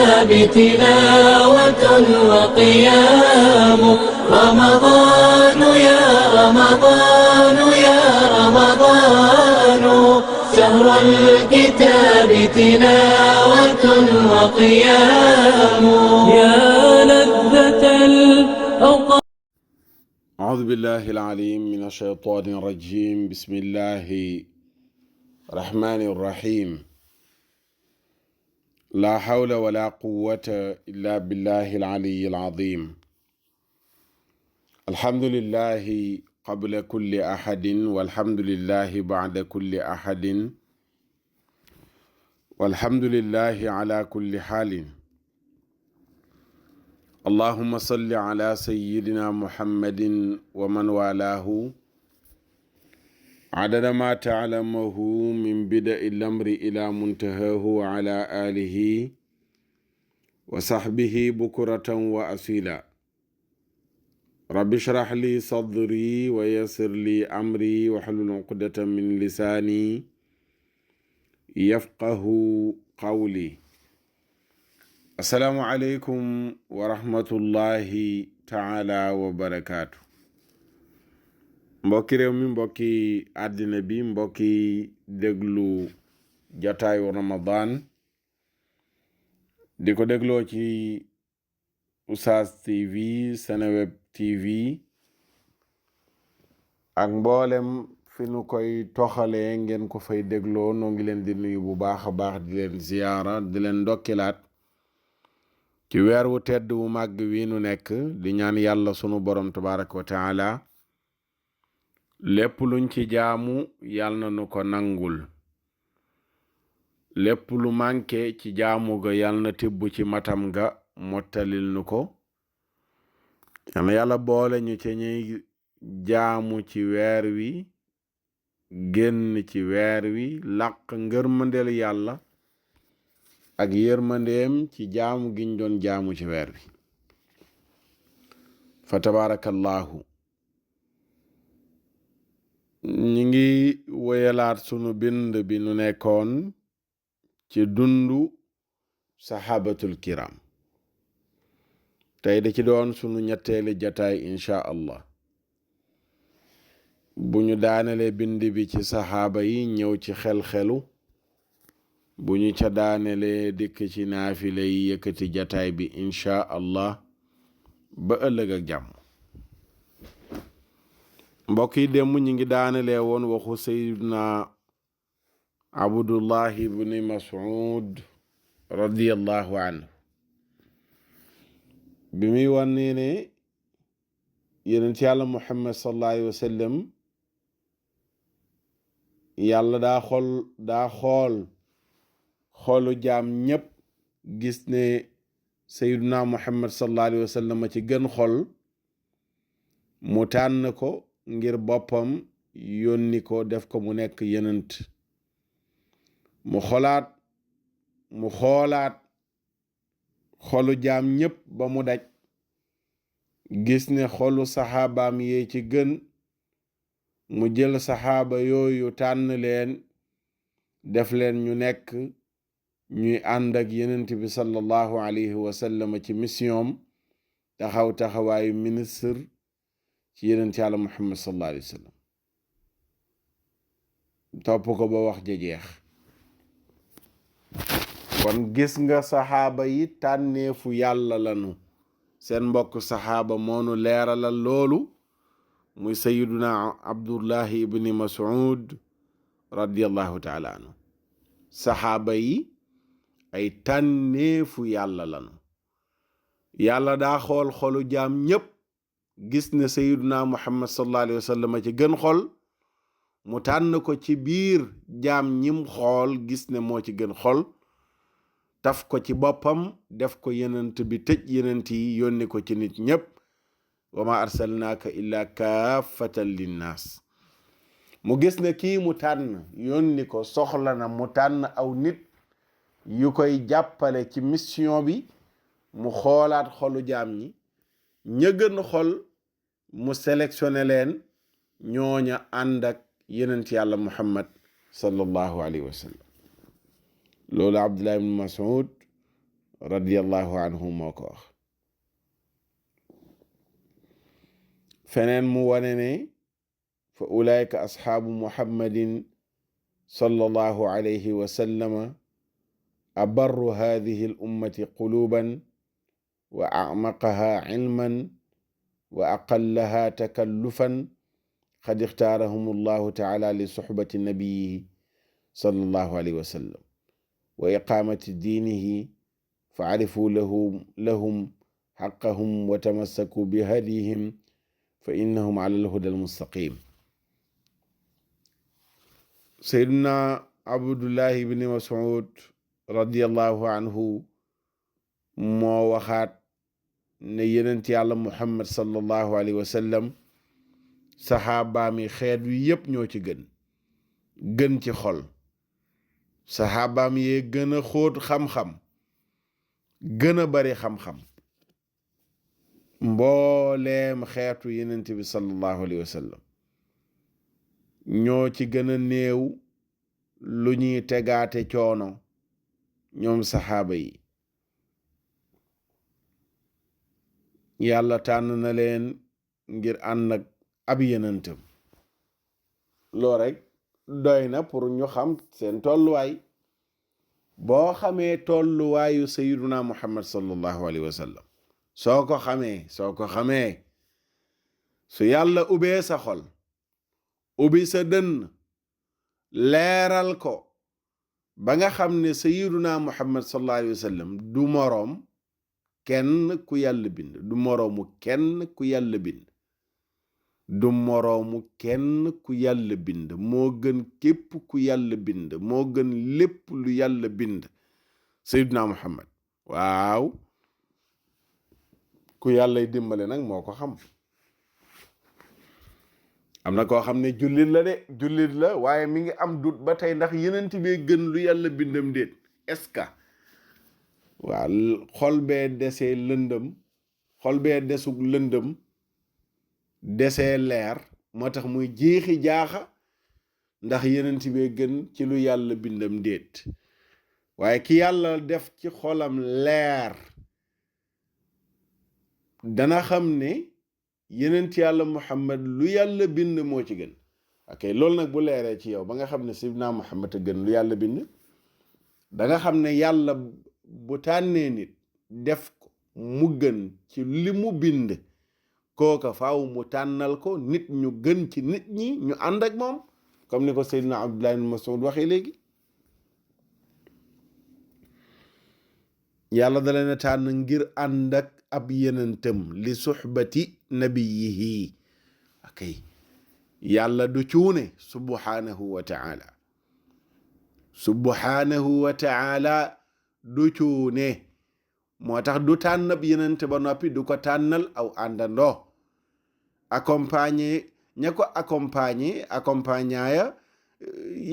الكتاب تلاوة وقيام رمضان يا رمضان يا رمضان شهر الكتاب تلاوة وقيام يا لذة الأوقات. أعوذ بالله العليم من الشيطان الرجيم. بسم الله الرحمن الرحيم. لا حول ولا قوة إلا بالله العلي العظيم. الحمد لله قبل كل أحد والحمد لله بعد كل أحد والحمد لله على كل حال. اللهم صل على سيدنا محمد ومن والاه عدد ما تعلمه من بدء الأمر إلى منتهاه وعلى آله وصحبه بكرة وأصيلا. رب اشرح لي صدري ويسر لي أمري واحلل عقدة من لساني يفقه قولي. Assalamu alaikum wa rahmatullahi taala wa barakaatu. Mbokki réew mi, mbokki àddina bi, mbokki déglu jataayu Ramadan di ko dégloo ci Oustaz TV, Seneweb TV ak mboolem fi nu koy toxalee ngeen ko fay dégloo. noo ngi leen di nuyu bu baax a baax, di leen ziyaara, di leen ndokkilaat ci weer wu tedd wu màgg wi nu nekk, di ñaan yàlla sunu borom tabaraka wa taala lépp luñ ci jaamu yàlla na nu ko nangul, lépp lu manqué ci jaamu ga yàlla na tibb ci matam ga mottalil nu ko. yal na yàlla boole ñu ci ñuy jaamu ci weer wi, génn ci weer wi làq ngërmandeel yàlla ak yërmandeem ci jaamu giñ doon jaamu ci weer bi. fa tabarakallahu ñi ngi woyalaat sunu bind bi nu nekkoon ci dundu sahabatul kiram. tey da ci doon sunu ñetteeli jataay insha allah. bu ñu daanale bind bi ci saxaaba yi ñëw ci xel-xelu, bu ñu ca daanelee dikk ci naafile yi yëkkati jataay bi insha allah ba ëllëg ak jàmm. mbokk yi démb ñi ngi daanelee woon waxu sayyiduna abdullahi ibni mas'ud radiyallahu anhu bi muy wan ne yonent yàlla muhammad sallallahu alayhi wa sallam yàlla daa xool xoolu jaam ñépp, gis ne sayyiduna muhammad sallallahu alayhi wa sallam ci gën xol, mu tànn ko ngir boppam, yónni ko def ko mu nekk yenent. mu xoolaat xolu jaam ñépp ba mu daj, gis ne xolu saxaabaam yee ci gën, mu jël saxaaba yooyu tànn leen, def leen ñu nekk ñuy ànd ak yenent bi sallallahu alayhi wa sallam ci mission taxawaayu ministre ci yenent yàlla muhammad sallallahu alayhi wa sallam. topp ko ba wax ja jeex. kon gis nga saxaaba yi tànneefu yàlla lanu. seen mbokk saxaaba moonu leeralal loolu, muy sayyiduna abdullahi ibni mas'ud radiyallahu taala anhu. saxaaba yi ay tànneefu yàlla lanu. yàlla daa xool xolu jaam ñépp, gis ne sayyiduna muhammad sallallahu alayhi wa sallam ci gën xol, mu tànn ko ci biir jaam ñim xool, gis ne moo ci gën xol, taf ko ci boppam, def ko yenent bi tëj yenent yi, yónni ko ci nit ñépp. wa ma arsalnaaka illa kaafatan linnaas. mu gis ne kii mu tànn yónni ko soxla na mu tànn aw nit yu koy jàppale ci mission bi. mu xoolaat xolu jaam ñi, ña gën xol mu sélectionné leen, ñooña ànd ak yenent yàlla muhammad sallallahu alayhi wa sallam. loolu abdullah ibn mas'ud radiyallahu anhu moo ko wax. feneen mu wane ne fa ulaika asxaabu muhammadin sallallahu alayhi wa sallama abarru hadihi al ummati quluban wa acmaqaha cilman wa aqallaha takallufan qad ixtaarahum allahu taala li suxbati nabiyihi sallallahu alayhi wa sallam wa iqaamati diinihi fa arifuu lahum xaqahum wa tamassakuu bi hadihim fa innahum ala alhuda almustaqim. Seydina Abdullahi ibni Mas'ud radiyallahu anhu moo waxaat ne yenent yàlla Muhammad sallallahu alayhi wa sallam saxaabaami xeet wi yépp ñoo ci gën ci xol. saxaabaam yee gën a xóot xam-xam, gën a bari xam-xam mbooleem xeetu yenent bi sallallahu alayhi wa sallam. ñoo ci gën a néew lu ñuy tegaate coono ñoom saxaaba yi. yàlla tànn na leen ngir ànd ak ab yenentam. loo rek doy na pour ñu xam seen tolluwaay. boo xamee tolluwaayu sayyiduna muhammad sallallahu alayhi wa sallam, soo ko xamee su yàlla ubbee sa xol, ubbi sa dënn, leeral ko ba nga xam ne sayyiduna muhammad sallallahu alayhi wa sallam du moroom kenn ku yàlla bind, du moroomu kenn ku yàlla bind, du moroomu kenn ku yàlla bind, moo gën képp ku yàlla bind, moo gën lépp lu yàlla bind sayyiduna muhammad. waaw ku yàllay dimbale nag moo ko xam. am na koo xam ne jullit la waaye mi ngi am dut ba tey ndax yenent bee gën lu yàlla bindam déet. est-ce que waaw xol bee desee lëndëm, xol bee desug lëndëm desee leer moo tax muy jeexi jaaxa ndax yenent bee gën ci lu yàlla bindam déet. waaye ki yàlla def ci xolam leer dana xam ne yenent yàlla muhammad lu yàlla bind moo ci gën. ok, loolu nag bu leeree ci yow ba nga xam ne sayyidina muhammad a gën lu yàlla bind, da nga xam ne yàlla bu tànnee nit def ko mu gën ci li mu bind, kooka faaw mu tànnal ko nit ñu gën ci nit ñi ñu ànd ak moom, comme ni ko sayyidina Abdullah ibn Mas'ud waxee léegi. yàlla da leen a tànn ngir ànd ak ab yenentam li suxbati nabiyihi. ok, yàlla du cuune subhanahu wa ta'ala, subhanahu wa ta'ala du cuune. moo tax du tànn ab yenente ba noppi du ko tànnal aw àndandoo. accompagner ña ko accompagnaya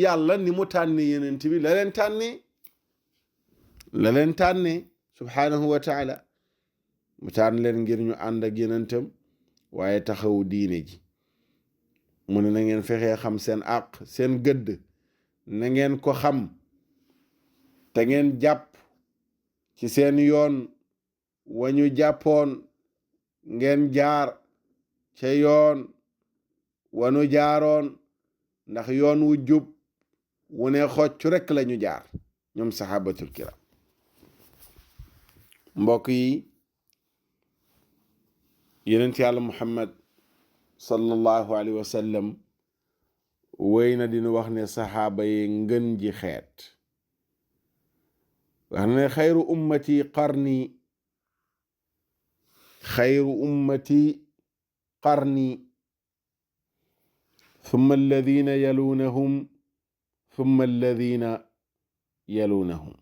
yàlla ni mu tànne yenent bi la leen tànne subhanahu wa ta'ala. mu tànn leen ngir ñu ànd ak yenentam waaye taxawu diine ji. mu ne na ngeen fexee xam seen àq, seen gëdd, na ngeen ko xam te ngeen jàpp ci seen yoon wañu jàppoon, ngeen jaar ca yoon wanu jaaroon, ndax yoon wu jub wu ne xocc rekk lañu jaar ñoom sahabatul kiram. mbokk yi, yenent yàlla muhammad sallallahu alayhi wa sallam wéy na dina wax ne saxaaba yi ngën ji xeet. wax na ne xayru ummati qarni, xayru ummati qarni thumma alladina yalunahum thumma alladina yalunahum.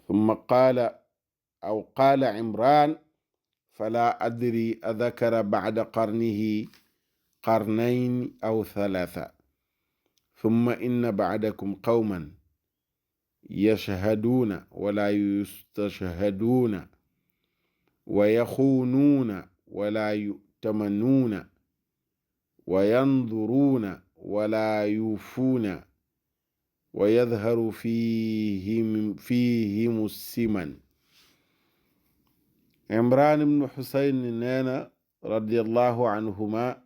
thumma qaala aw qaala Imran fala adri adakara bacda qarnihi qarnayn aw thalatha thumma inna bacdakum qawman yashhaduuna wala yustashhaduuna wa yaxuunuuna wala yutamannuuna wa yanduruuna wala yuufuuna wa yadharu fihimu siman. Imran ibnu Xusayn nee na radiallahu anhuma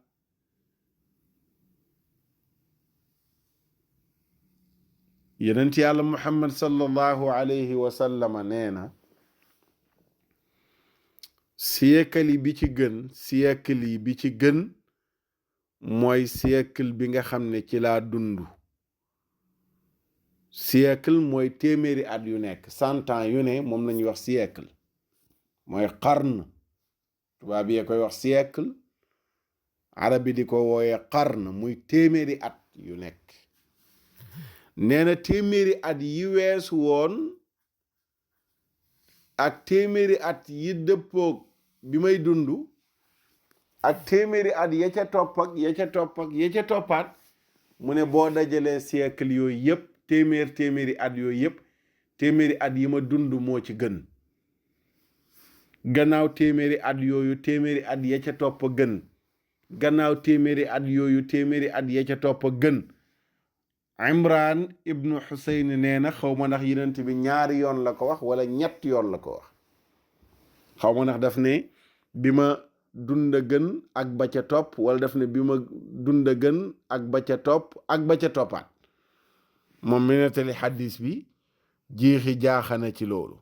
yonent yàlla Muhammad sallallahu alayhi wa sallama nee na siècle bi ci gën mooy siècle bi nga xam ne ci laa dund. siècle mooy téeméeri at yu nekk, 100 ans yu ne moom lañuy wax siècle, mooy qarn. tubaab yi koy wax siècle, arab bi di ko wooye qarn, muy téeméeri at yu nekk. nee na téeméeri at yi weesu woon ak téeméeri at yi dëppoog bi may dund ak téeméeri at ya ca topp ak ya ca topp ak ya ca toppaat, mu ne boo dajalee siècle yooyu yëpp, téeméeri at yooyu yëpp, téeméeri at yi ma dund moo ci gën. gannaaw téeméeri at yooyu téeméeri at ya ca topp gën. gannaaw téeméeri at yooyu téeméeri at ya ca topp gën. Imran ibnu Xusayn nee na xaw ma ndax yonent bi ñaari yoon la ko wax wala ñett yoon la ko wax. xaw ma ndax daf ne bi ma dund gën ak ba ca topp, wala daf ne bi ma dund gën ak ba ca topp ak ba ca toppaat. moom mi nettali xaddis bi jiixi jaaxana ci loolu.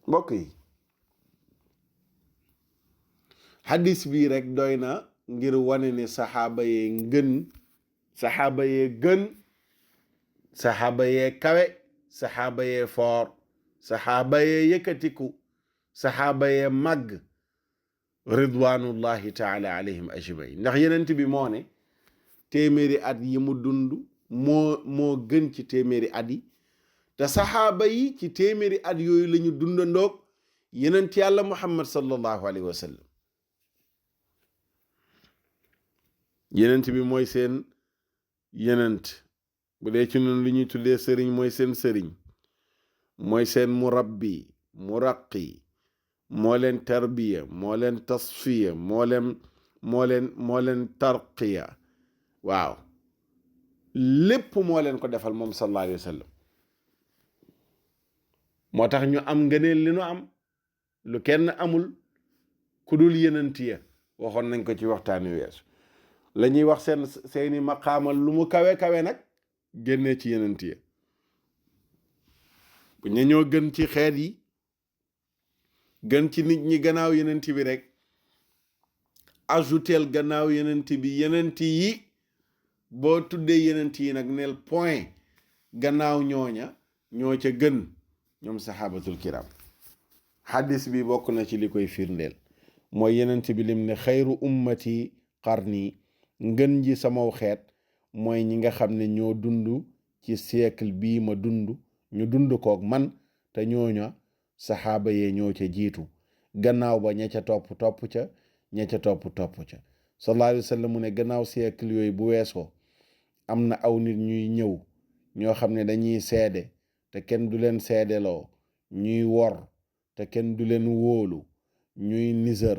mbokk yi, xaddis bii rek doy na ngir wane ne saxaaba yee ngën, saxaaba yee gën, saxaaba yee kawe, saxaaba yee foor, saxaaba yee yëkkatiku, saxaaba yee màgg, ridwanullahi taala alayhim ajmain. ndax yenent bi moo ne téeméeri at yi mu dund moo gën ci téeméeri at yi, te saxaaba yi ci téeméeri at yooyu la ñu dundandoog yenent yàlla muhammad sallallahu alayhi wa sallam. yenent bi mooy seen yenent, bu dee ci noonu li ñuy tuddee sëriñ mooy seen sëriñ, mooy seen murabbi, muraqi, moo leen tarbiya, moo leen tasfiya, moo leen tarqiya. waaw, lépp moo leen ko defal moom sallallahu alayhi wa sallam. moo tax ñu am ngëneel li nu am, lu kenn amul ku dul yenent ya. waxoon nañ ko ci waxtaani weesu. la ñuy wax seeni maqaamal lu mu kawe kawe nag génnee ci yenent ya. bu ñu ñoo gën ci xeet yi, gën ci nit ñi gannaaw yenent bi rek, ajouteel gannaaw yenent bi yenent yi. boo tuddee yenent yi nag neel point, gannaaw ñooña ñoo ca gën, ñoom saxaabatul kiram. xaddis bi bokk na ci li koy firndeel, mooy yenent bi lim ne xayru ummati qarni, ngën ji samaw xeet mooy ñi nga xam ne ñoo dund ci siècle bii ma dund, ñu dund koog man, te ñooña saxaaba yee ñoo ca jiitu. gannaaw ba ña ca topp ca, ña ca topp ca. sallallahu alayhi wa sallam mu ne gannaaw siècle yooyu bu weesoo am na aw nit ñuy ñëw ñoo xam ne dañuy seede te kenn du leen seedeloo, ñuy wor te kenn du leen wóolu, ñuy nisër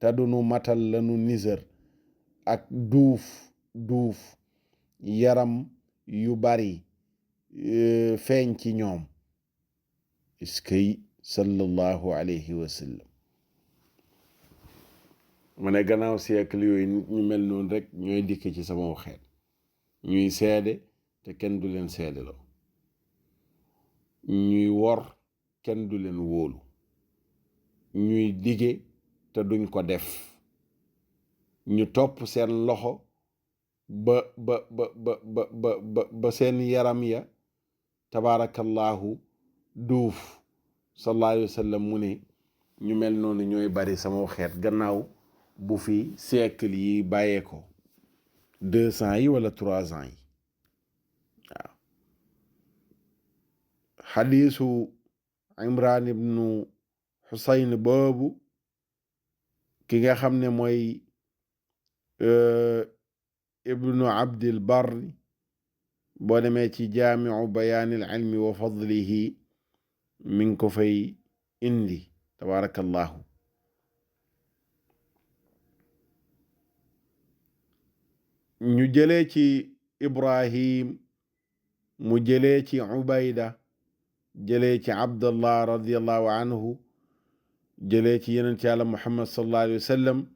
te dunu matal lanu nisër, ak duuf yaram yu bari feeñ ci ñoom. iskay sallallahu alayhi wa sallam. mu ne gannaaw siècle yooyu nit ñu mel noonu rek ñooy dikk ci sama xeet, ñuy seede te kenn du leen seedeloo, ñuy wor kenn du leen wóolu, ñuy dige te duñ ko def, ñu topp seen loxo ba seen yaram ya tabaarakallahu duuf. sallallahu alayhi wa sallam mu ne ñu mel noonu ñooy bari sama xeet gannaaw bu fi siècle yi bàyyee ko 200 yi wala 300 yi. waaw, xadiisu Imran ibnu Xusayn boobu, ki nga xam ne mooy ibnu Abdil Barri, boo demee ci jaamiu bayaanil ilmi wa fadlihi mi ngi ko fay indi tabaarakallahu. ñu jëlee ci Ibrahim mu jëlee ci Ubayda jëlee ci Abdallah radiyallahu anhu jëlee ci yenent yàlla Muhammad sallallahu alayhi wa sallam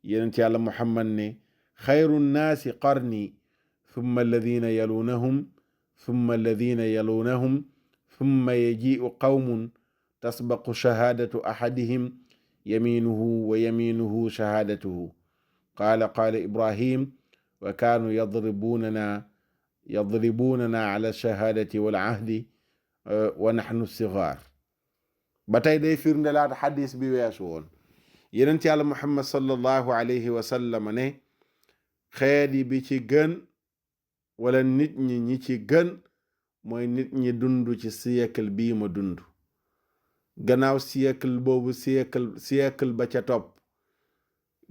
yenent yàlla Muhammad ne xayru nnaasi qarni thumma alladina yalunahum thumma alladina yalunahum thumma yaji'u qawmun tasbaqu shahaadatu ahadihim yaminuhu wa yaminuhu shahaadatuhu qaala Ibrahim wa kaanu yadribunana ala shahaadati wal ahdi wa nahnu sigaar. ba tey day firndelaat xadis bi weesu woon yenent yàlla Muhammad sallallahu alayhi wa sallam ne xeet yi bi ci gën wala nit ñi ci gën mooy nit ñi dund ci siècle bii ma dund, gannaaw siècle boobu siècle ba ca topp,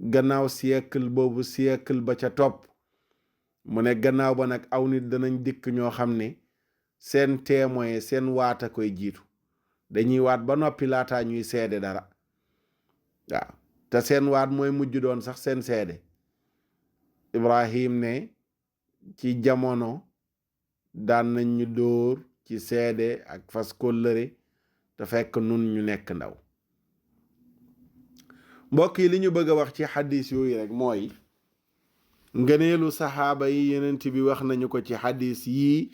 gannaaw siècle boobu siècle ba ca topp. mu ne gannaaw ba nag aw nit danañ dikk ñoo xam ne seen témoin seen waata koy jiitu, dañuy waat ba noppi laataa ñuy seede dara. waaw te seen waat mooy mujj doon sax seen seede. Ibrahim ne ci jamono daan nañ ñu dóor ci seede ak fas kóllëre te fekk nun ñu nekk ndaw. mbokk yi li ñu bëgg a wax ci xadis yooyu rek mooy ngëneelu saxaaba yi yenent bi wax nañu ko ci xadis yii,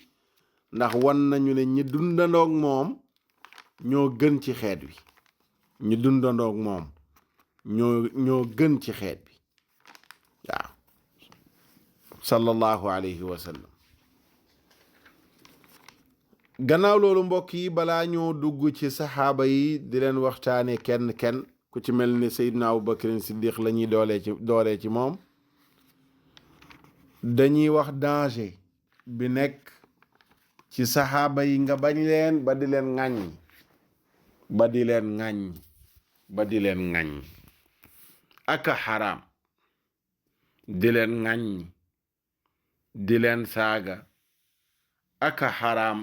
ndax wan nañu ne ñi dundandoog moom ñoo gën ci xeet wi, ñi dundandoog moom ñoo gën ci xeet bi. waaw sallallahu alayhi wa sallam. gannaaw loolu mbokk yi balaa ñoo dugg ci saxaaba yi di leen waxtaane kenn ku ci mel ni Seydina Abubakar Siddiq la ñuy doolee ci moom, dañuy wax danger bi nekk ci saxaaba yi nga bañ leen ba di leen ŋàññ aka xaraam, di leen ŋàññ di leen saaga aka xaraam,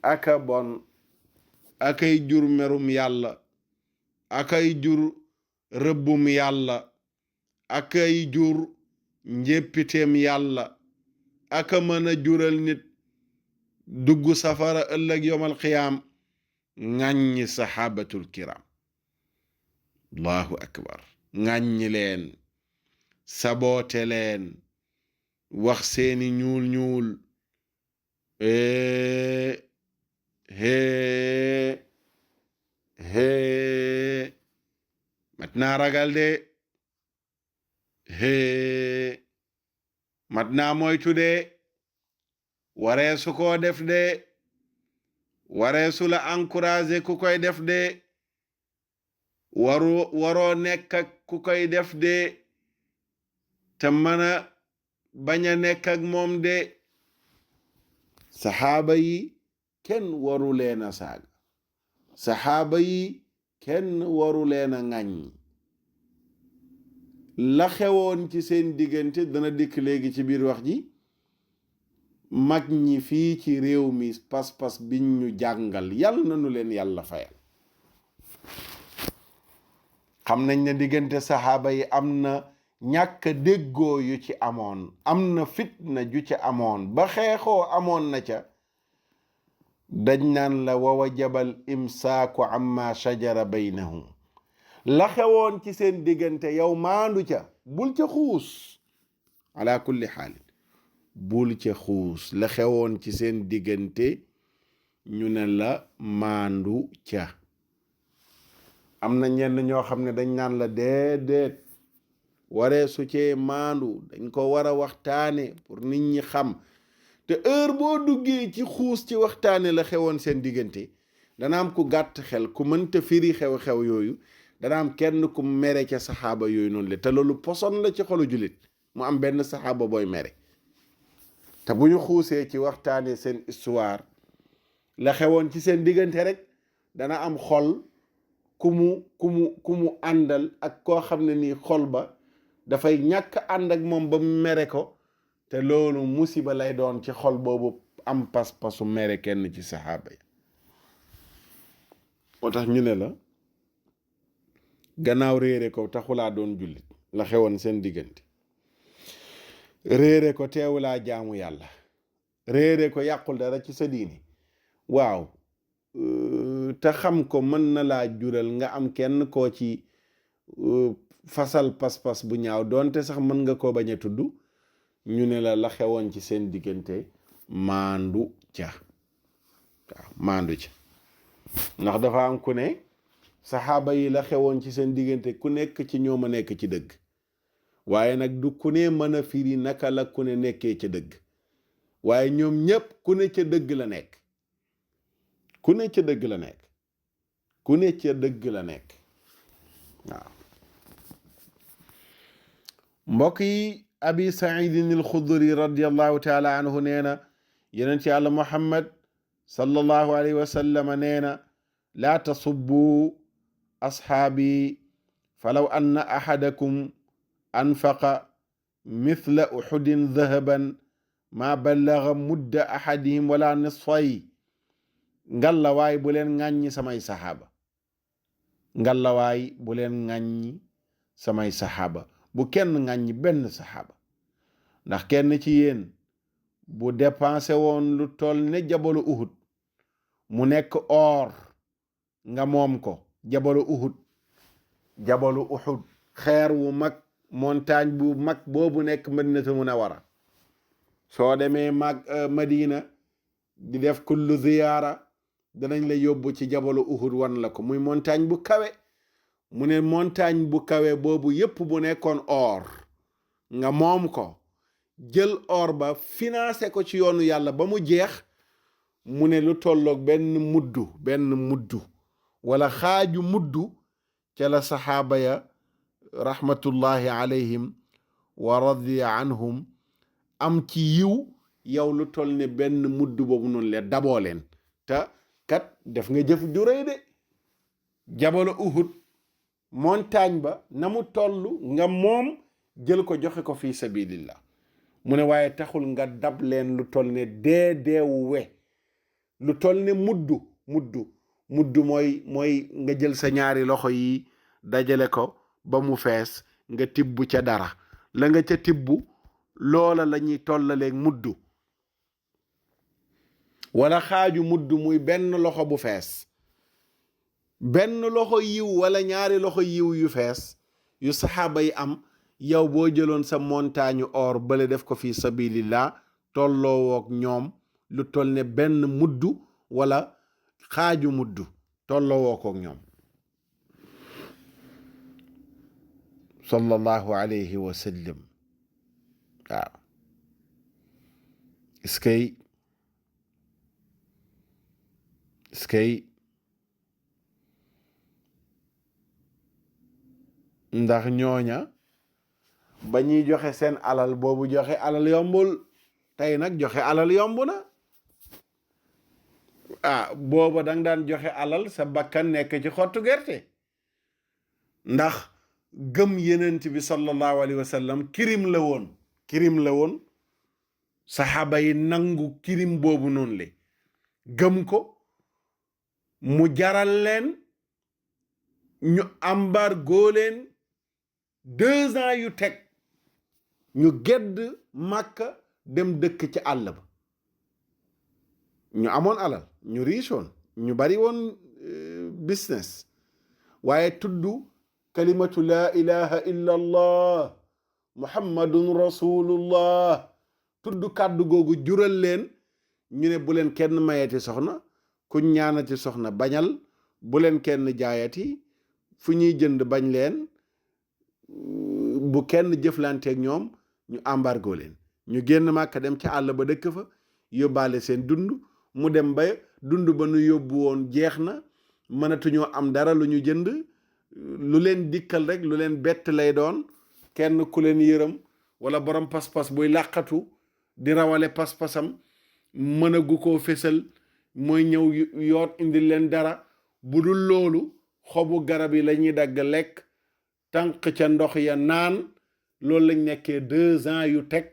aka bon, akay jur merum yàlla, akay jur rëbbum yàlla, akay jur njéppiteem yàlla, aka mën a jural nit dugg safara ëllëg yowmal qiyaam. ŋàññi saxaabatul kiram, allahu akbar, ŋàññi leen, saboote leen, wax seeni ñuul mat naa ragal de, mat naa moytu de, wareesu koo def de, wareesu la encouragé ku koy def de, waroo nekk ak ku koy def de te mën a bañ a nekk ak moom de. saxaaba yi kenn waru leen a saaga, saxaaba yi kenn waru leen a ŋàññ. la xewoon ci seen diggante dana dikk léegi ci biir wax ji. mag ñi fii ci réew mi pas-pas biñ ñu jàngal yàlla na nu leen yàlla fayal. xam nañ ne diggante saxaaba yi am na ñàkk déggoo yu ci amoon, am na fitna ju ci amoon ba xeexoo amoon na ca. dañ naan la wa wajabal imsaaku amma shajara baynahum. la xewoon ci seen diggante yow maandu ca, bul ca xuus. ala kulli xaalin bul ca xuus. la xewoon ci seen diggante ñu ne la maandu ca. am na ñenn ñoo xam ne dañ naan la déedéet, waree su cee maandu, dañ ko war a waxtaane pour nit ñi xam. te heure boo duggee ci xuus ci waxtaane la xewoon seen diggante, dana am ku gàtt xel ku mënta firi xew-xew yooyu, dana am kenn ku mere ca saxaaba yooyu noonu le. te loolu poson la ci xolu jullit, mu am benn saxaaba booy mere. te bu ñu xuusee ci waxtaane seen histoire la xewoon ci seen diggante rek, dana am xol ku mu àndal ak koo xam ne nii xol ba dafay ñàkk ànd ak moom ba mu mere ko. te loolu musiba lay doon ci xol boobu am pas-pasu mere kenn ci saxaaba yi. moo tax ñu ne la gannaaw réere ko taxulaa doon jullit. la xewoon seen diggante réere ko teewulaa jaamu yàlla, réere ko yàqul dara ci sa diini. waaw te xam ko mën na laa jural nga am kenn koo ci fasal pas-pas bu ñaaw, doonte sax mën nga koo bañ a tudd, ñu ne la xewoon ci seen diggante maandu ca. waaw maandu ca, ndax dafa am ku ne saxaaba yi la xewoon ci seen diggante ku nekk ci ñoom a nekk ci dëgg, waaye nag du ku ne mën a firi naka la ku ne nekkee ca dëgg, waaye ñoom ñépp ku ne ca dëgg la nekk, ku ne ca dëgg la nekk, ku ne ca dëgg la nekk. waaw mbokk yi, abi saidin alxudri radiallahu taala anhu nee na yonent yàlla muhammad sallallahu alayhi wa sallam nee na laa tasubbu asxaabi falaw anna ahadakum anfaqa mithla uxudin dahaban maa ballaga mudda ahadihim wala nisfay. ngallawaay bu leen ŋàññi samay saxaaba, ngallawaay bu leen ŋàññi samay saxaaba, bu kenn ŋàññi benn saxaaba, ndax kenn ci yéen bu dépensé woon lu toll ne jabalu uhud mu nekk or nga moom ko. jabalu uhud xeer wu mag, montagne bu mag boobu nekk Madinatul Munawwara. soo demee Madina di def kullu ziyaara danañ la yóbbu ci jabalu uhud wan la ko, muy montagne bu kawe. mu ne montagne bu kawe boobu yépp bu nekkoon or nga moom ko, jël or ba financé ko ci yoonu yàlla ba mu jeex, mu ne lu tolloog benn muddu wala xaaju muddu ca la saxaaba ya rahmatullahi alayhim wa radiya anhum am ci yiw. yow lu toll ne benn muddu boobu noonu le daboo leen, te kat def nga jëf ju rëy de. jabalu uhud montagne ba na mu toll nga moom jël ko joxe ko fi sabilillah. mu ne waaye taxul nga dab leen lu toll ne deewu we, lu toll ne muddu mooy nga jël sa ñaari loxo yi dajale ko ba mu fees, nga tibb ca dara, la nga ca tibb loola la ñuy tollaleeg muddu, wala xaaju muddu muy benn loxo bu fees. benn loxo yiw wala ñaari loxo yiw yu fees yu saxaaba yi am, yow boo jëloon sa montagne or bale def ko fi sabilillah, tolloo woog ñoom lu toll ne benn muddu wala xaaju muddu, tolloo woo koog ñoom. sallallahu alayhi wa sallam. waaw iskay ndax ñooña ba ñuy joxe seen alal boobu joxe alal yombul. tey nag joxe alal yomb na. booba danga daan joxe alal sa bakkan nekk ci xottu gerte, ndax gëm yenent bi sallallahu alayhi wa sallam kirim la woon. saxaaba yi nangu kirim boobu noonu le gëm ko, mu jaral leen ñu embargo leen 2 ans yu teg, ñu gedd Makka dem dëkk ci àll ba. ñu amoon alal, ñu riisoon, ñu bari woon business, waaye tudd kalimatu laa ilaha illa allah muhammadun rasulullah, tudd kàddu googu jural leen ñu ne bu leen kenn mayeti soxna, kuñ ñaanati soxna bañal, bu leen kenn jaayati, fu ñuy jënd bañ leen, bu kenn jëflanteeg ñoom, ñu embargo leen. ñu génn Màkka dem ca àll ba dëkk fa, yóbbaale seen dund. mu dem ba dund ba nu yóbbu woon jeex na, mënatuñoo am dara lu ñu jënd, lu leen dikkal rek lu leen bett lay doon. kenn ku leen yërëm wala borom pas-pas buy làqatu di rawale pas-pasam mënagu koo fésal, mooy ñëw yoot indi leen dara. bu dul loolu xobu garab yi la ñuy dagg lekk, tànq ca ndox ya naan. loolu lañ nekkee 2 ans yu teg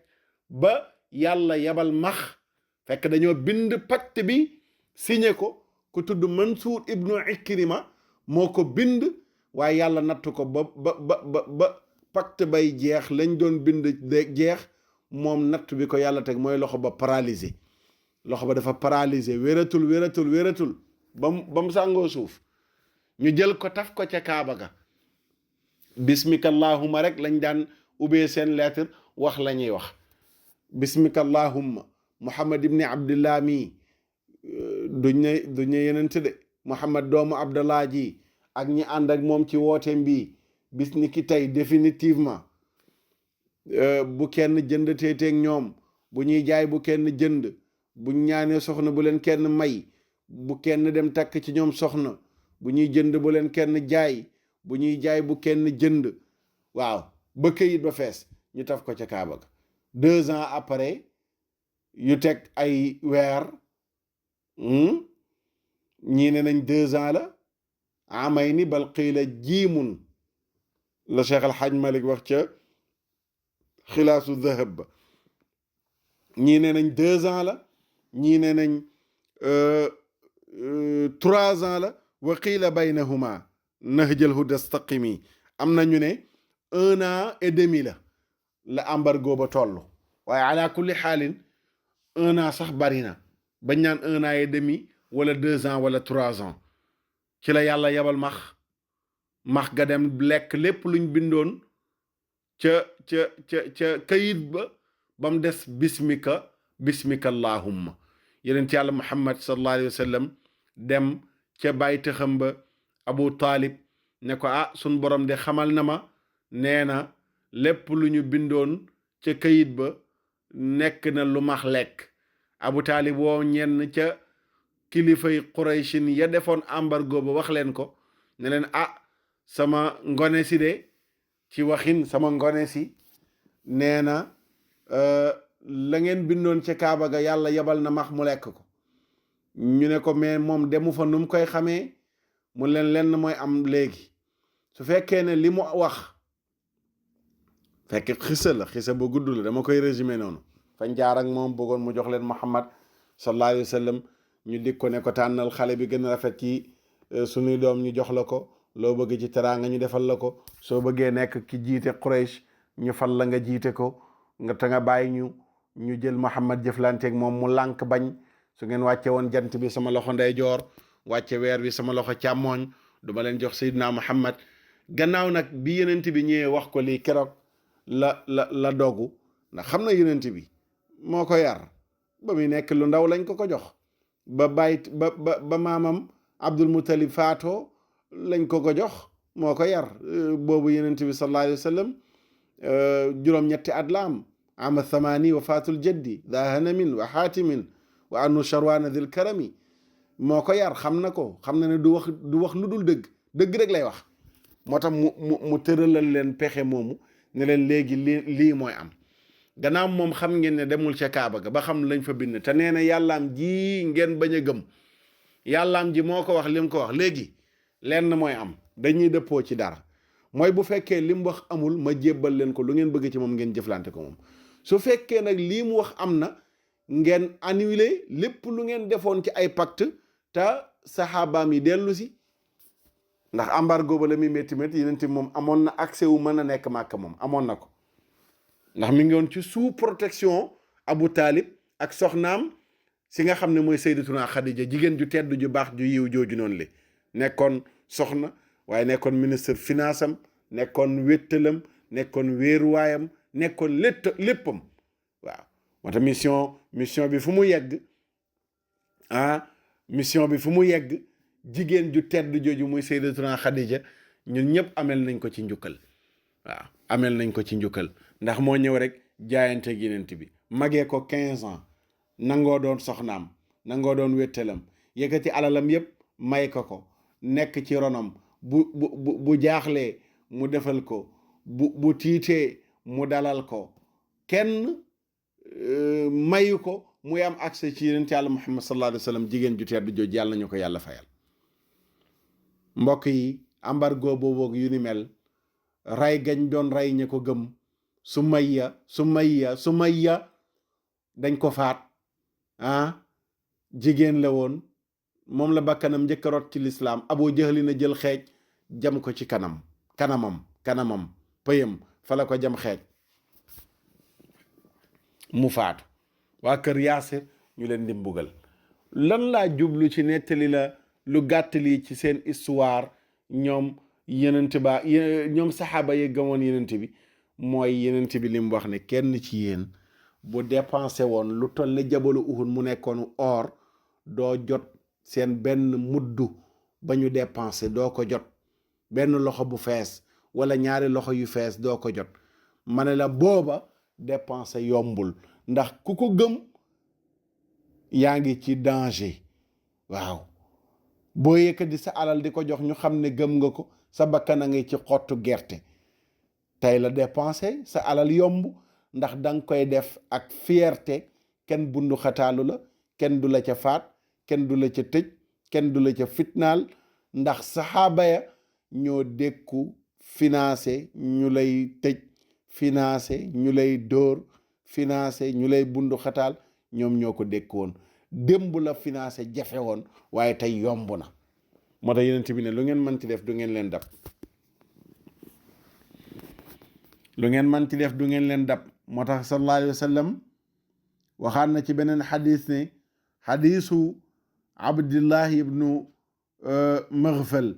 ba yàlla yabal max, fekk dañoo bind pacte bi signé ko, ku tudd Mansuur ibnu Ikrima moo ko bind, waaye yàlla nattu ko ba pacte bay jeex, lañ doon bind jeex, moom natt bi ko yàlla teg mooy loxo ba paralysé, loxo ba dafa paralysé, wératul ba mu sàngoo suuf. ñu jël ko taf ko ca kaaba ga, bismika allahumma rek lañ daan ubbee seen lettre wax la ñuy wax, bismika allahumma muhammad ibni abdillah mi duñ ne yenent de, muhammad doomu abdallah ji ak ñi ànd ak moom ci wooteem bi, bis ni ki tey définitivement bu kenn jënd teeteeg ñoom, bu ñuy jaay bu kenn jënd, buñ ñaanee soxna bu leen kenn may, bu kenn dem takk ci ñoom soxna, bu ñuy jënd bu leen kenn jaay, bu ñuy jaay bu kenn jënd. waaw ba këyit ba fees ñu taf ko ca kaaba ga. 2 ans après yu teg ay weer, ñii ne nañ 2 ans la, amay ni bal qiila jiimun la Cheikh Al Hadj Malick wax ca xilaasu dahab ba. ñii ne nañ 2 ans la, ñii ne nañ 3 ans la. wa qiila baynahuma nahjal huda staqimi, am na ñu ne 1 an et demi la embargo ba toll. waaye ala kulli xaalin 1 an sax bari na, bañ naan 1 an et demi wala 2 ans wala 3 ans. ci la yàlla yabal max ga dem lekk lépp luñ bindoon ca kayit ba mu des bismika allahumma. yeneen ci yàlla muhammad sallallahu alayhi wa sallam dem ca bàyyi tëxam ba abu taalib ne ko sun borom de xamal na ma, nee na lépp lu ñu bindoon ca kayit ba nekk na lu max lekk. abu taalib woo ñenn ca kilifay qurayshin ya defoon embargo ba wax leen ko, ne leen sama ngone si de, ci waxin sama ngone si nee na la ngeen bindoon ca kaaba ga yàlla yabal na max mu lekk ko. ñu ne ko mais moom demu fa nu mu koy xamee, mu leen lenn mooy am léegi. su fekkee ne li mu wax fekk xisa ba gudd la, dama koy résumé noonu. fañ jaar ak moom bëggoon mu jox leen muhammad sallallahu alayhi wa sallam, ñu dig ko ne ko tànnal xale bi gën a rafet ci sunuy doom ñu jox la ko, loo bëgg ci teraanga ñu defal la ko, soo bëggee nekk ki jiite Quraysh ñu fal la nga jiite ko, nga bàyyi ñu jël muhammad jëflanteeg moom. mu lànk bañ, su ngeen wàcce woon jant bi sama loxo ndeyjoor, wàcce weer bi sama loxo càmmooñ, duma leen jox Seydina Muhammad. gannaaw nag bi yenent bi ñëwee wax ko lii, keroog la dogu, ndax xam na yenent bi moo ko yar ba muy nekk lu ndaw lañ ko jox, ba maamam Abdul Muttalib faatoo lañ ko jox, moo ko yar. boobu yenent bi sallallahu alayhi wa sallam juróom-ñetti at la am, ama thamani wa faatul jaddi daa hanamin wa xaatimin wa annu sharwaana dil karami. moo ko yar, xam na ko, xam na ne du wax lu dul dëgg rek lay wax. moo tax mu tëralal leen pexe moomu ne leen léegi lii mooy am. gannaaw moom xam ngeen ne demul ca kaaba ga ba xam lañ fa bind, te nee na yàllaam ji ngeen bañ a gëm, yàllaam ji moo ko wax li mu ko wax. léegi lenn mooy am, dañuy dëppoo ci dara, mooy bu fekkee li mu wax amul ma jébbal leen ko, lu ngeen bëgg ci moom ngeen jëflante ko moom. su fekkee nag lii mu wax am na, ngeen annulé lépp lu ngeen defoon ci ay pacte, te saxaabaam yi dellu si. ndax embargo ba la muy métti yeneen moom amoon na accès wu mën a nekk Màkka, moom amoon na ko, ndax mi ngi woon ci sous protection Abu Talib ak soxnaam si nga xam ne mooy Sayyidatuna Khadija, jigéen ju tedd ju baax ju yiw jooju noonu le nekkoon soxna, waaye nekkoon ministre finance am, nekkoon wéttalam, nekkoon wéeruwaayam, nekkoon léppam. waaw moo tax mission bi fu mu yegg mission bi fu mu yegg, jigéen ju tedd jooju muy Sayyidatuna Khadija, ñun ñëpp amel nañ ko ci njukkal. waaw amel nañ ko ci njukkal, ndax moo ñëw rek jaayante yenent bi, magee ko 15 ans, nangoo doon soxnaam, nangoo doon wéttalam, yëkkati alalam yëpp may ko, nekk ci ronam, bu jaaxlee mu defal ko, bu tiitee mu dalal ko, kenn mayu ko muy am accès ci yenent yàlla Muhammad sallallahu alayhi wa sallam. jigéen ju tedd jooju yàlla nañu ko yàlla fayal. mbokk yi, embargo boobu yu ni mel, ray gañ doon ray ña ko gëm, Sumayya dañ ko faat. jigéen la woon, moom la bakkanam njëkk a rot ci lislaam. Abu Jahli na jël xeej jam ko ci kanamam pëyam fa la ko jam xeej. mu faatu. waa kër Yaasir ñu leen di mbugal. lan laa jublu ci nettali la lu gàtt lii ci seen histoire ñoom yenent ba ñoom saxaaba yi gëmoon yenent bi mooy yenent bi li mu wax ne kenn ci yéen bu dépensé woon lu toll ne jabalu Uhud mu nekkoon or doo jot seen benn muddu ba ñu dépensé doo ko jot benn loxo bu fees wala ñaari loxo yu fees doo ko jot. ma ne la booba dépensé yombul ndax ku ko gëm yaa ngi ci danger. waaw boo yëkkati sa alal di ko jox ñu xam ne gëm nga ko sa bakkan a ngi ci xottu gerte. tey la dépensé sa alal yomb ndax danga koy def ak fierté. kenn bundu xataalu la, kenn du la ca faat, kenn du la ca tëj, kenn du la ca fitnaal ndax saxaaba ya ñoo dékku financé ñu lay tëj, financé ñu lay dóor, financé ñu lay bundu xataal. ñoom ñoo ko dékkoon. démb la financé jafe woon waaye tey yomb na. moo tax yeneen bi ne lu ngeen mën ci def du ngeen leen dab. lu ngeen mën ci def du ngeen leen dab. moo tax sallallahu alayhi wa sallam waxaan na ci beneen xadis ne xadisu abdillahi ibnu maghfal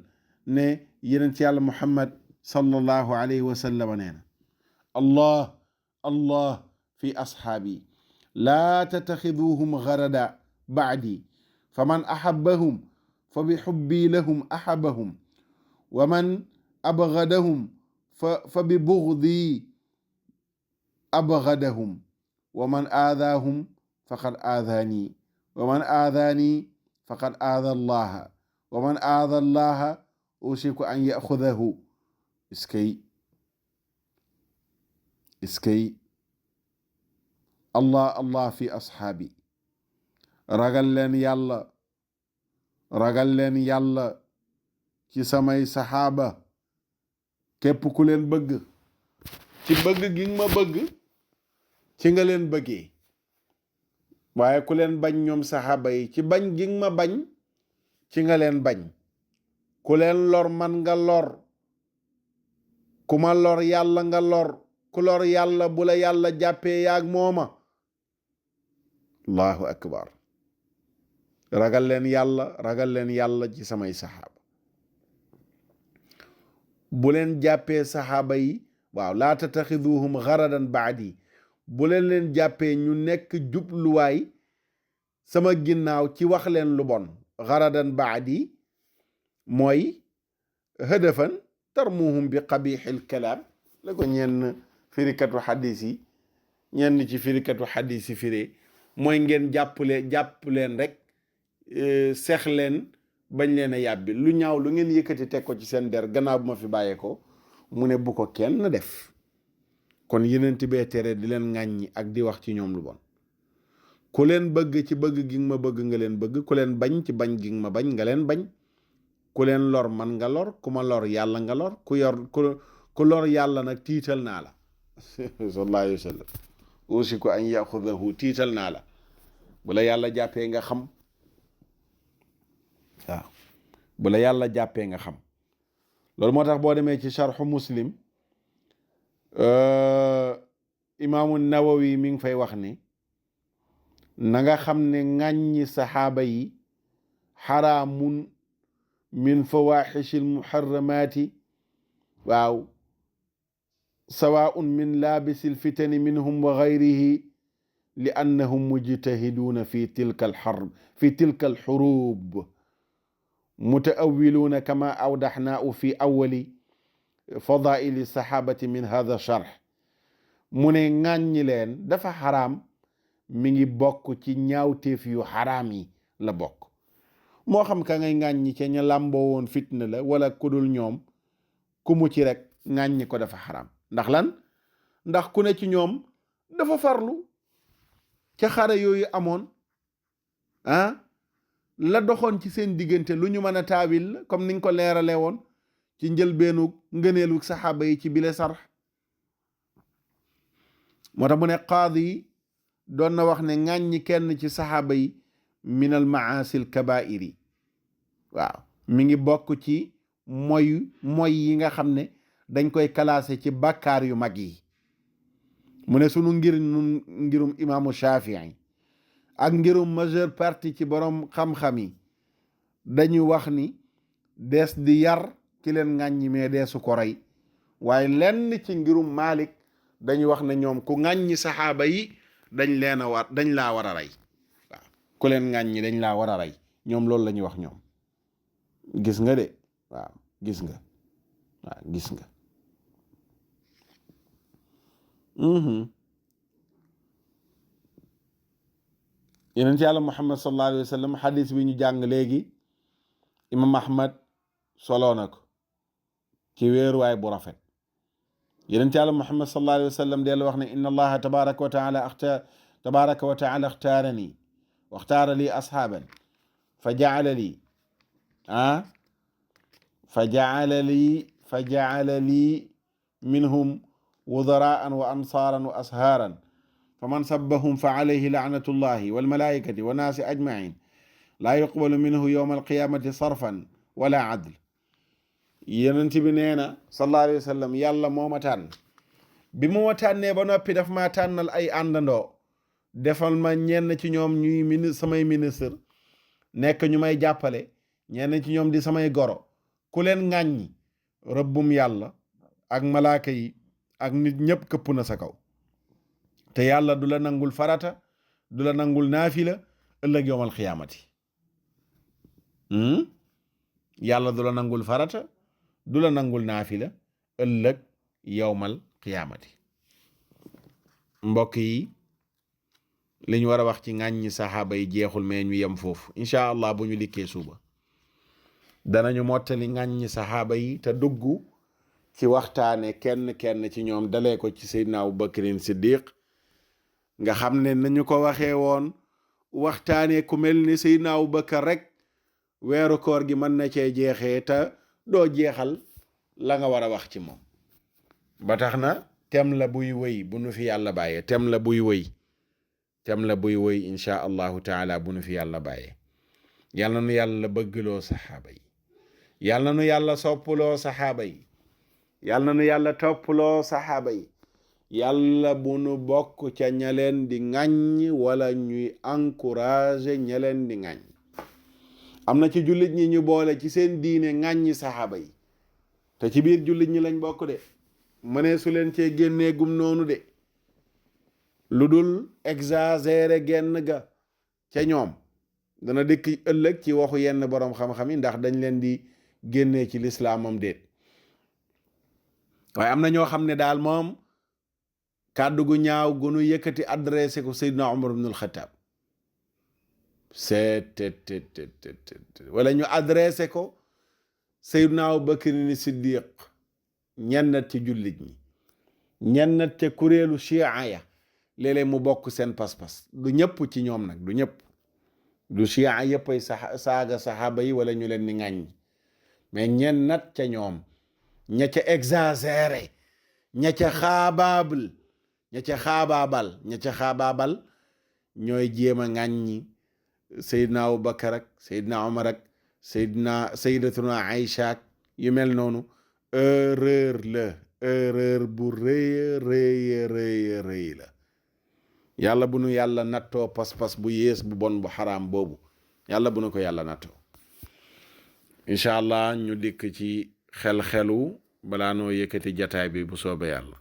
ne yeneen ci yàlla muhammad sallallahu alayhi wa sallam nee na allah allah fi ashaabi laa tattaxiduhum garada baadi faman ahabbahum fa bi xubbi lahum ahabbahum wa man abgadahum fa bi bugdi abgadahum wa man aadaahum faqad aadaani wa man aadaani faqad aada allaha wa man aada allaha usiku an yaxudahu. iskay allah allah fi ashaabi. ragal leen yàlla, ragal leen yàlla ci samay saxaaba. képp ku leen bëgg ci bëgg gi ma bëgg ci nga leen bëggee, waaye ku leen bañ ñoom saxaaba yi ci bañ gi ma bañ ci nga leen bañ. ku leen lor man nga lor, ku ma lor yàlla nga lor, ku lor yàlla bu la yàlla jàppee yaag mooma. allahu akbar. ragal leen yàlla, ragal leen yàlla ci samay saxaaba. bu leen jàppee saxaaba yi, waaw laa tattaxiduhum garadan baadi, bu leen jàppee ñu nekk jubluwaay sama ginnaaw ci wax leen lu bon. garadan baadi mooy hadafan tarmuhum bi qabixil kalaam la ko ñenn firikatu xadis yi, ñenn ci firikatu xadis yi firee mooy ngeen jàpp leen rek seex leen bañ leen a yàbbi lu ñaaw lu ngeen yëkkati teg ko ci seen der gannaaw bu ma fi bàyyee ko mu ne bu ko kenn def. kon yenent bee tere di leen ŋàññi ak di wax ci ñoom lu bon. ku leen bëgg ci bëgg gi ma bëgg nga leen bëgg, ku leen bañ ci bañ gi ma bañ nga leen bañ. ku leen lor man nga lor, ku ma lor yàlla nga lor, ku lor yàlla nag tiital naa la sallallahu alayhi wa sallam usiku an yaxudahu, tiital naa la. bu la yàlla jàppee nga xam. waaw bu la yàlla jàppee nga xam. loolu moo tax boo demee ci sharxu muslim imaamu nawawi mi ngi fay wax ne na nga xam ne ŋàññi saxaaba yi xaraamun min fawaxishil muharramaati. waaw sawaun min laabisil fitani minhum wa gayrihi li annahum mujtahiduuna fi tilka alxurub mutaawiluuna kama awdaxnaa fi awali fadaili saxaabati min hada charx. mu ne ŋàññi leen dafa xaraam, mi ngi bokk ci ñaawteef yu xaraam yi la bokk. moo xam ka ngay ŋàññi ca ña làmboo woon fitna la wala kudul ñoom, ku mu ci rek ŋàññi ko dafa xaraam. ndax lan? ndax ku ne ci ñoom dafa farlu ca xare yooyu amoon, la doxoon ci seen diggante lu ñu mën a taawil la comme niñ ko leerale woon ci njëlbeenu ngëneelu saxaaba yi ci bile sarx. moo tax mu ne qaadi yi doon na wax ne ŋàññi kenn ci saxaaba yi min al maasil kabairi. waaw mi ngi bokk ci moy yi nga xam ne dañ koy classé ci bàkkaar yu mag yi. mu ne sunu ngirum imaamu Shafii ak ngirum majeure partie ci borom xam-xam yi dañu wax ni dees di yar ki leen ŋàññi mais deesu ko rey waaye lenn ci ngirum Malik dañu wax ne ñoom ku ŋàññi saxaaba yi dañ laa war a rey waaw ku leen ŋàññi dañ laa war a rey ñoom loolu la ñuy wax ñoom gis nga de waaw gis nga yeneen ci yàlla Muhammad sallallahu alayhi wa sallam xadis bi ñu jàng léegi imam Ahmad soloo na ko ci wéeruwaay bu rafet yeneen ci yàlla Muhammad sallallahu alayhi wa sallam dellu wax ne inna allaha tabaraka wa taala axtaarani wa axtaara li ashaaban fa jaala li minhum wuzaraan wa ansaaran wa ashaaran fa man sabbahum fa alayhi laanatullahi walmalaikati wa naasi ajmain laa yuqbalu minhu yowma alqiyamati sarfan wala adl yonent bi nee na sallallahu alayhi wa sallam yàlla moo ma tànn bi mu ma tànnee ba noppi daf maa tànnal ay àndandoo defal ma ñenn ci ñoom ñuy samay ministre nekk ñu may jàppale ñenn ci ñoom di samay goro ku leen ŋàññi rëbbum yàlla ak malaaka yi ak nit ñëpp këpp na sa kaw te yàlla du la nangul farata du la nangul naafila ëllëg yowmal xiyaamati yàlla du la nangul farata du la nangul naafila ëllëg yowmal xiyaamati mbokk yi li ñu war a wax ci ŋàññi saxaaba yi jeexul mais ñu yem foofu incha allah bu ñu likkee suba danañu mottali ŋàññi saxaaba yi te dugg ci waxtaane kenn ci ñoom dalee ko ci Seydina Abubakrin Siddiq nga xam ne nañu ko waxee woon waxtaane ku mel ni Seydina Abubakar rek weeru koor gi mën na cee jeexee te doo jeexal la nga war a wax ci moom ba tax na tem la buy wëy bu nu fi yàlla bàyyee tem la buy wëy insha allahu taala bu nu fi yàlla bàyyee yàlla na nu yàlla bëggloo saxaaba yi yàlla na nu yàlla soppuloo saxaaba yi yàlla na nu yàlla topploo saxaaba yi yàlla bu nu bokk ca ñaleen di ŋàññ wala ñuy encourager ñaleen di ŋàññ am na ci jullit ñi ñu boole ci seen diine ŋàññi saxaaba yi te ci biir jullit ñi lañ bokk de mënee su leen cee génnee gum noonu de lu dul exagéré genn ga ca ñoom dana dëkk ëllëg ci waxu yenn boroom xam-xam yi ndax dañ leen di génnee ci lislaamam déet waaye am na ñoo xam ne daal moom kàddu gu ñaaw gu nu yëkkati adressé ko Seydina Umar ibn al-Khattab wala ñu adressé ko Seydina Abubakar ni Siddiq ñennat ci jullit ñi ñennat ca kuréelu chia ya léeg-léeg mu bokk seen pas-pas du ñëpp ci ñoom nag du ñëpp du chia yëpp ay saaga saxaaba yi wala ñu leen ni ŋàññ mais ñennat ca ñoom ña ca exagéré ña ca xaabaabal ñooy jéem a ŋàññi Seydina Abubakar ak Seydina Omar ak Sayyidatuna Aïcha yu mel noonu erreur bu rëy la yàlla bu nu yàlla nattoo pas-pas bu yées bu bon bu xaraam boobu yàlla bu nu ko yàlla nattoo incha allah ñu dikk ci xel-xelu balaa noo yëkkati jataay bi bu soobee yàlla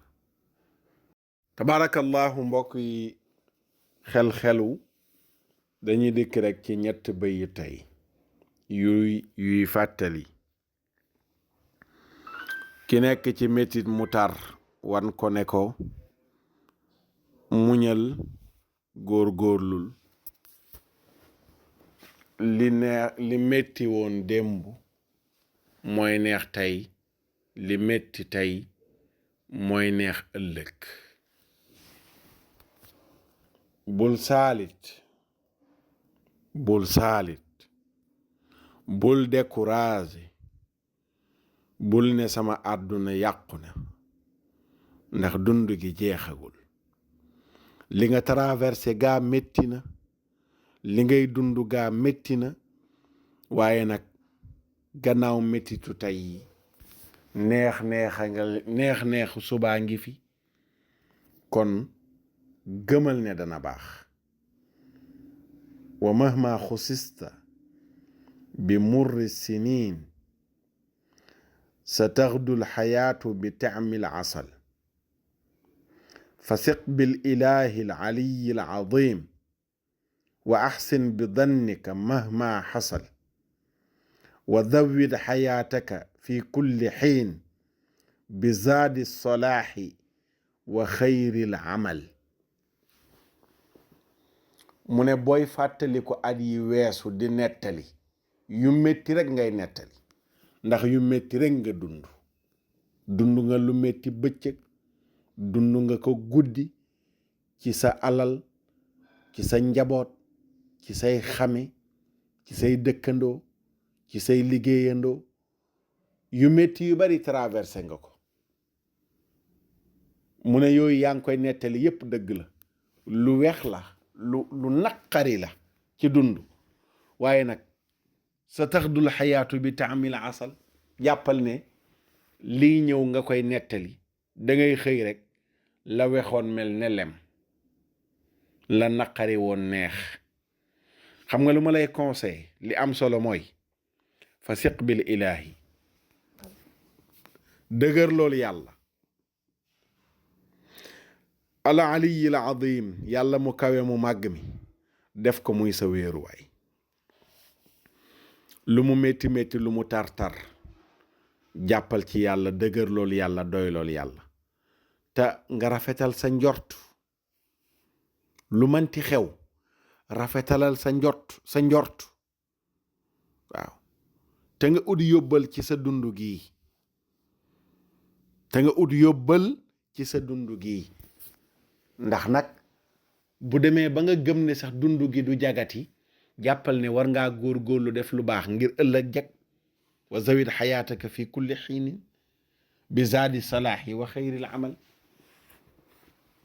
tabaarakallahu mbokk yi xel-xelu dañuy dikk rek ci ñett bëy tey yuy fàttali ki nekk ci métit mu tar wan ko ne ko muñal góorgóorlul li metti woon démb mooy neex tey li metti tey mooy neex ëllëg bul saalit bul découragé bul ne sama àdduna yàqu na ndax dund gi jeexagul li nga traversé gaa métti na li ngay dund gaa métti na waaye nag gannaaw méttitu tey neexu subaa ngi fi kon gëmal ne dana baax wa mahma xusista bi murri sinin sa taxdu lxayaatu bi tacmi lcasal fa siq bil ilahi alcaliyi alcazim wa axsin bi dannika mahma xasal wa dawid xayaataka fi kulli xiin bi zaadi solaaxi wa xayri alamal mu ne booy fàttali ko at yi weesu di nettali yu métti rek ngay nettali ndax yu métti rek nga dund nga lu métti bëccëg dund nga ko guddi ci sa alal ci sa njaboot ci say xame ci say dëkkandoo ci say liggéeyandoo yu métti yu bari traversé nga ko mu ne yooyu yaa ngi koy nettali yépp dëgg la lu weex la lu naqari la ci dund waaye nag sa taxdul xayaatu bi taamil asal jàppal ne lii ñëw nga koy nettali dangay xëy rek la wexoon mel ne lem la naqari woon neex xam nga lu ma lay conseil li am solo mooy fa siq bil ilaahi dëgër loolu yàlla al aliyi al azim yàlla mu kawe mu màgg mi def ko muy sa wéeruwaay lu mu métti métti lu mu tar-tar jàppal ci yàlla dëgër loolu yàlla doy loolu yàlla te nga rafetal sa njort lu manti xew rafetalal sa njort waaw te nga ut yóbbal ci sa dund gii ndax nag bu demee ba nga gëm ne sax dund gi du jagati jàppal ne war ngaa góorgóorlu def lu baax ngir ëllëg jag wa zawid xayaataka fi kulli xiinin bi zaadi salaahi wa xayril amal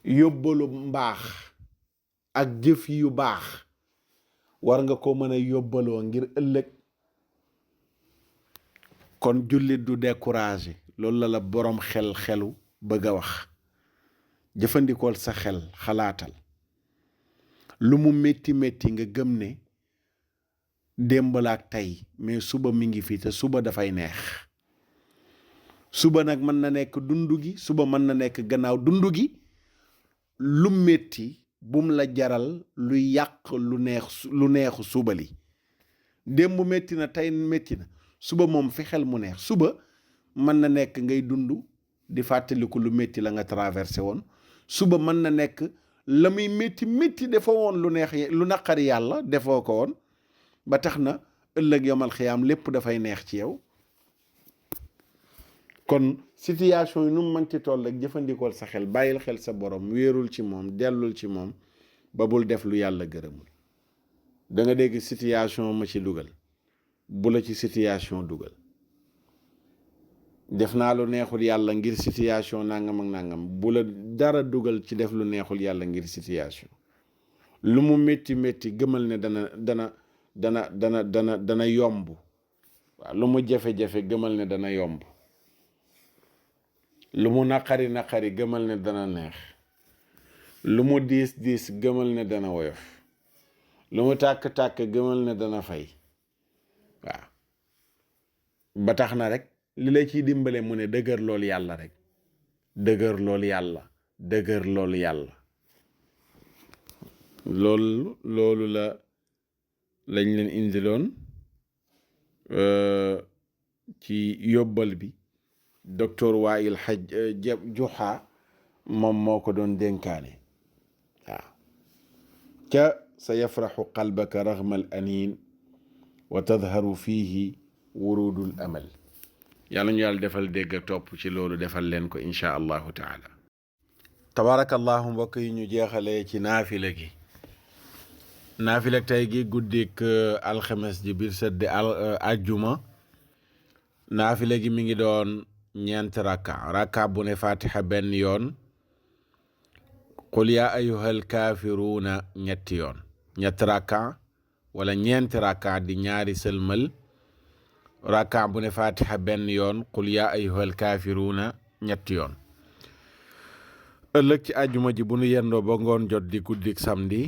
yóbbalu mbaax ak jëf yu baax war nga ko mën a yóbbaloo ngir ëllëg kon jullit du découragé loolu la boroom xelu bëgg a wax jëfandikool sa xel xalaatal lu mu métti métti nga gëm ne démb la ak tey mais suba mi ngi fi te suba dafay neex suba nag mën na nekk dund gi suba mën na nekk gannaaw dund gi lu métti bum la jaral lu yàq lu neexu suba li démb métti na tey métti na suba moom fi xel mu neex suba mën na nekk ngay dund di fàttaliku lu métti la nga traversé woon suba mën na nekk la muy métti defoo woon lu naqari yàlla defoo ko woon ba tax na ëllëg yomal xiyaam lépp dafay neex ci yow kon situation yi nu mu mën ci toll rek jëfandikool sa xel bàyyil xel sa borom wéerul ci moom dellul ci moom ba bul def lu yàlla gërëmul da nga dégg situation ma ci dugal bu la ci situation dugal def naa lu neexul yàlla ngir situation nangam ak nangam bu la dara dugal ci def lu neexul yàlla ngir situation lu mu métti gëmal ne dana yomb waaw lu mu jafe-jafe gëmal ne dana yomb lu mu naqari gëmal ne dana neex lu mu diis gëmal ne dana woyof lu mu tàkk gëmal ne dana fay waaw ba tax na rek li la ciy dimbale mu ne dëgër loolu yàlla rek dëgër loolu yàlla loolu lañ leen indiloon ci yóbbal bi docteur Waayil Juxa moom moo ko doon dénkaane waaw ca sa yafraxu qalbaka raxmal aniin wa tadharu fiihi wurudul amal yàlla ñu yàlla defal dégg ak topp ci loolu defal leen ko insha allahu taala tabarakallahu mbokk yi ñu jeexalee ci naafila gi naafila tey gi guddik alxames ji biir sëddi ajjuma naafila gi mi ngi doon ñeenti rakka bu ne fatiha benn yoon qul yaa ayyuhal kaafiruuna ñetti yoon ñetti rakka wala ñeenti rakka di ñaari sëlmal rakka bu ne fatiha benn yoon qul yaa ayyuhal kaafiruuna ñetti yoon ëllëg ci àjjuma ji bu nu yendoo ba ngoon jot di guddik samedi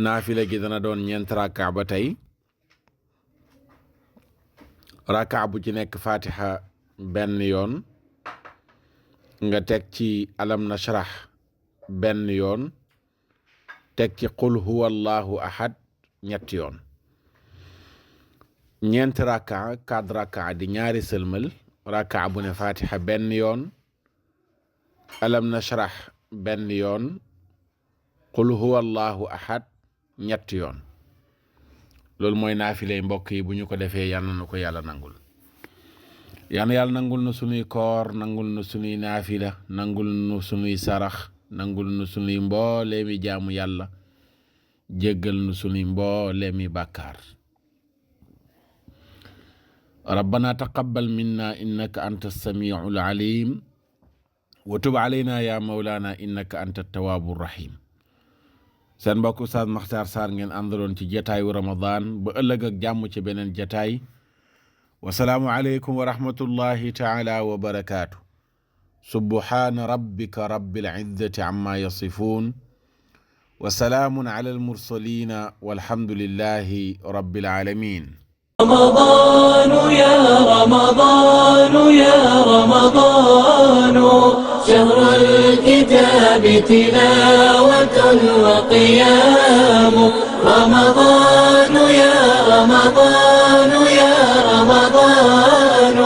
naafila gi dana doon 4 raka ba tey raka bu ci nekk fatiha benn yoon nga teg ci alam nashrah benn yoon teg ci qul huwa allahu ahad ñetti yoon 4 raka 4 raka di ñaari sëlmal raka bu ne fatiha benn yoon alam nashrah benn yoon qul huwa allahu ahad ñetti yoon loolu mooy naafilay mbokk yi bu ñu ko defee yal na ko yàlla nangul yàlla nangul na sunuy koor nangul na sunuy naafila nangul na sunuy sarax nangul na sunuy mbooleemi jaamu yàlla jéggal na sunuy mbooleemi bàkkaar rabbana taqabbal minna innaka anta as-sami'ul alim wa tub alayna ya mawlana innaka anta at-tawwabur rahim seen mbokk Oustaz Makhtar Sarr ngeen àndaloon ci jataayu Ramadan ba ëllëg ak jàmm ci beneen jataay wasalaamu aleykum wa rahmatullahi taala wa barakaatu subhaana rabbika rabbil izzati amma yasifun wa salaamun ala almursalina walhamdulillahi rabbil alamin رمضان يا رمضان يا رمضان شهر الكتاب تلاوة وقيام رمضان يا رمضان يا رمضان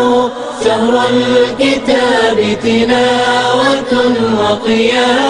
شهر الكتاب تلاوة وقيام